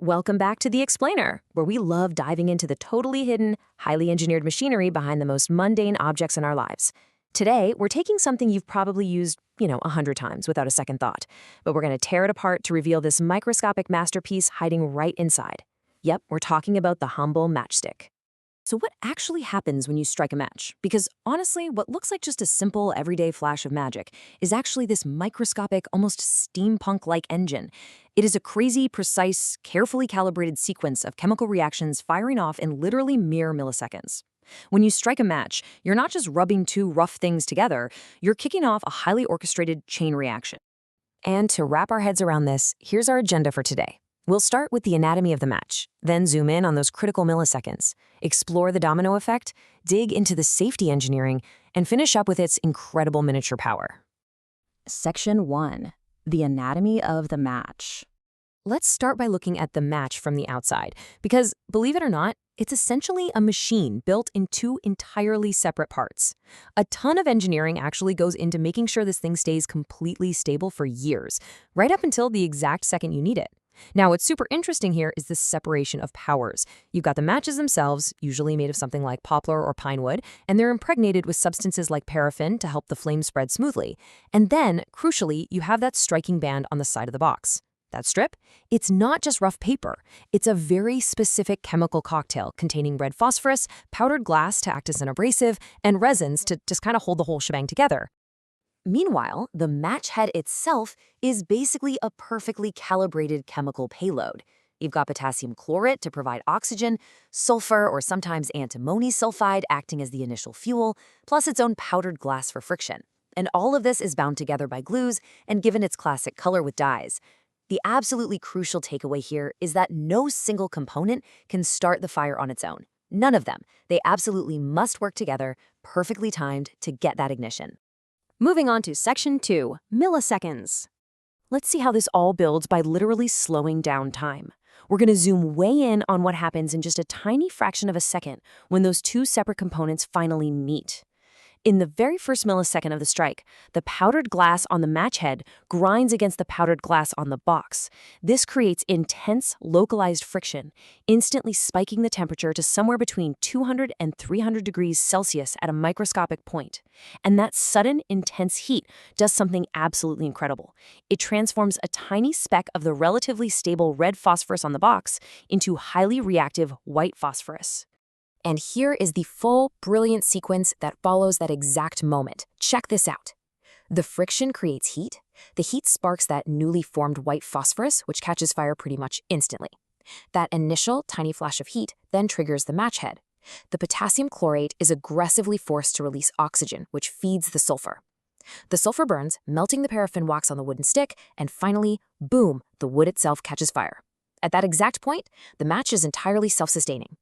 Welcome back to The Explainer, where we love diving into the totally hidden, highly engineered machinery behind the most mundane objects in our lives. Today, we're taking something you've probably used, 100 times without a second thought, but we're going to tear it apart to reveal this microscopic masterpiece hiding right inside. Yep, we're talking about the humble matchstick. So what actually happens when you strike a match? Because honestly, what looks like just a simple, everyday flash of magic is actually this microscopic, almost steampunk-like engine. It is a crazy, precise, carefully calibrated sequence of chemical reactions firing off in literally mere milliseconds. When you strike a match, you're not just rubbing two rough things together, you're kicking off a highly orchestrated chain reaction. And to wrap our heads around this, here's our agenda for today. We'll start with the anatomy of the match, then zoom in on those critical milliseconds, explore the domino effect, dig into the safety engineering, and finish up with its incredible miniature power. Section 1. The anatomy of the match. Let's start by looking at the match from the outside, because, believe it or not, it's essentially a machine built in two entirely separate parts. A ton of engineering actually goes into making sure this thing stays completely stable for years, right up until the exact second you need it. Now, what's super interesting here is the separation of powers. You've got the matches themselves, usually made of something like poplar or pine wood, and they're impregnated with substances like paraffin to help the flame spread smoothly. And then, crucially, you have that striking band on the side of the box. That strip? It's not just rough paper. It's a very specific chemical cocktail containing red phosphorus, powdered glass to act as an abrasive, and resins to just kind of hold the whole shebang together. Meanwhile, the match head itself is basically a perfectly calibrated chemical payload. You've got potassium chlorate to provide oxygen, sulfur or sometimes antimony sulfide acting as the initial fuel, plus its own powdered glass for friction. And all of this is bound together by glues and given its classic color with dyes. The absolutely crucial takeaway here is that no single component can start the fire on its own. None of them. They absolutely must work together, perfectly timed to get that ignition. Moving on to Section 2, milliseconds. Let's see how this all builds by literally slowing down time. We're going to zoom way in on what happens in just a tiny fraction of a second when those two separate components finally meet. In the very first millisecond of the strike, the powdered glass on the match head grinds against the powdered glass on the box. This creates intense, localized friction, instantly spiking the temperature to somewhere between 200 and 300 degrees Celsius at a microscopic point. And that sudden, intense heat does something absolutely incredible. It transforms a tiny speck of the relatively stable red phosphorus on the box into highly reactive white phosphorus. And here is the full, brilliant sequence that follows that exact moment. Check this out. The friction creates heat. The heat sparks that newly formed white phosphorus, which catches fire pretty much instantly. That initial tiny flash of heat then triggers the match head. The potassium chlorate is aggressively forced to release oxygen, which feeds the sulfur. The sulfur burns, melting the paraffin wax on the wooden stick, and finally, boom, the wood itself catches fire. At that exact point, the match is entirely self-sustaining.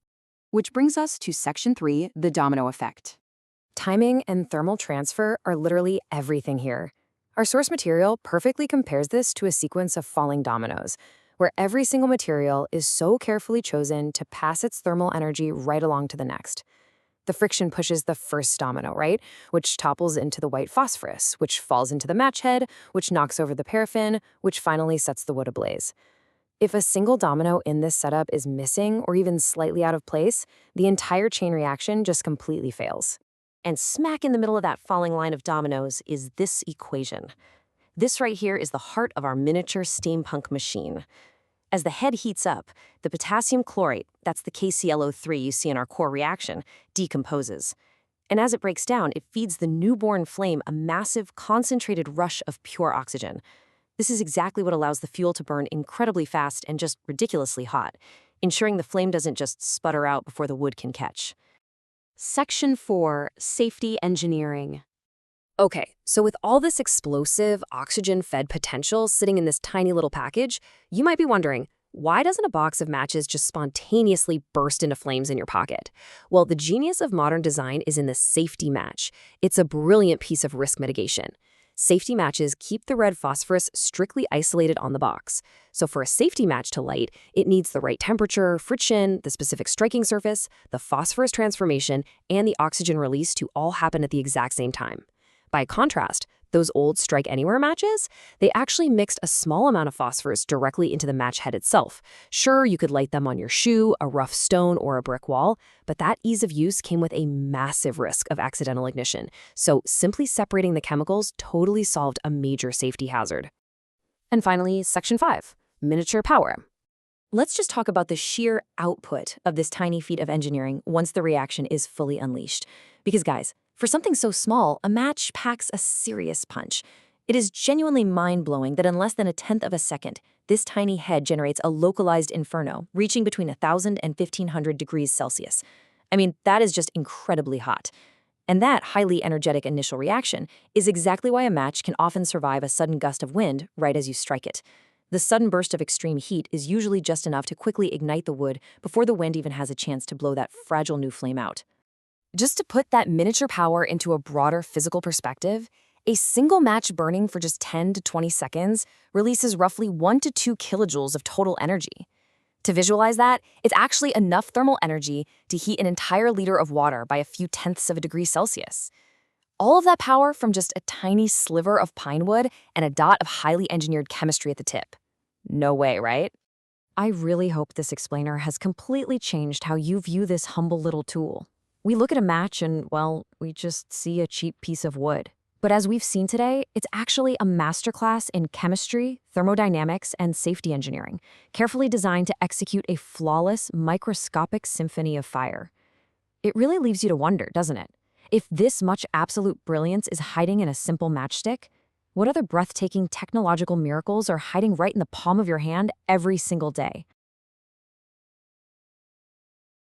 Which brings us to Section 3, the domino effect. Timing and thermal transfer are literally everything here. Our source material perfectly compares this to a sequence of falling dominoes, where every single material is so carefully chosen to pass its thermal energy right along to the next. The friction pushes the first domino, right? Which topples into the white phosphorus, which falls into the match head, which knocks over the paraffin, which finally sets the wood ablaze. If a single domino in this setup is missing or even slightly out of place, the entire chain reaction just completely fails. And smack in the middle of that falling line of dominoes is this equation. This right here is the heart of our miniature steampunk machine. As the head heats up, the potassium chlorate, that's the KClO3 you see in our core reaction, decomposes. And as it breaks down, it feeds the newborn flame a massive, concentrated rush of pure oxygen. This is exactly what allows the fuel to burn incredibly fast and just ridiculously hot, ensuring the flame doesn't just sputter out before the wood can catch. Section 4, safety engineering. Okay, so with all this explosive, oxygen-fed potential sitting in this tiny little package, you might be wondering, why doesn't a box of matches just spontaneously burst into flames in your pocket? Well, the genius of modern design is in the safety match. It's a brilliant piece of risk mitigation. Safety matches keep the red phosphorus strictly isolated on the box. So for a safety match to light, it needs the right temperature, friction, the specific striking surface, the phosphorus transformation, and the oxygen release to all happen at the exact same time. By contrast, those old Strike Anywhere matches, they actually mixed a small amount of phosphorus directly into the match head itself. Sure, you could light them on your shoe, a rough stone, or a brick wall, but that ease of use came with a massive risk of accidental ignition. So simply separating the chemicals totally solved a major safety hazard. And finally, Section 5, Miniature Power. Let's just talk about the sheer output of this tiny feat of engineering once the reaction is fully unleashed. Because guys, for something so small, a match packs a serious punch. It is genuinely mind-blowing that in less than 1/10 of a second, this tiny head generates a localized inferno reaching between 1,000 and 1,500 degrees Celsius. I mean, that is just incredibly hot. And that highly energetic initial reaction is exactly why a match can often survive a sudden gust of wind right as you strike it. The sudden burst of extreme heat is usually just enough to quickly ignite the wood before the wind even has a chance to blow that fragile new flame out. Just to put that miniature power into a broader physical perspective, a single match burning for just 10 to 20 seconds releases roughly 1 to 2 kilojoules of total energy. To visualize that, it's actually enough thermal energy to heat an entire liter of water by a few tenths of a degree Celsius. All of that power from just a tiny sliver of pine wood and a dot of highly engineered chemistry at the tip. No way, right? I really hope this explainer has completely changed how you view this humble little tool. We look at a match and, well, we just see a cheap piece of wood. But as we've seen today, it's actually a masterclass in chemistry, thermodynamics, and safety engineering, carefully designed to execute a flawless, microscopic symphony of fire. It really leaves you to wonder, doesn't it? If this much absolute brilliance is hiding in a simple matchstick, what other breathtaking technological miracles are hiding right in the palm of your hand every single day?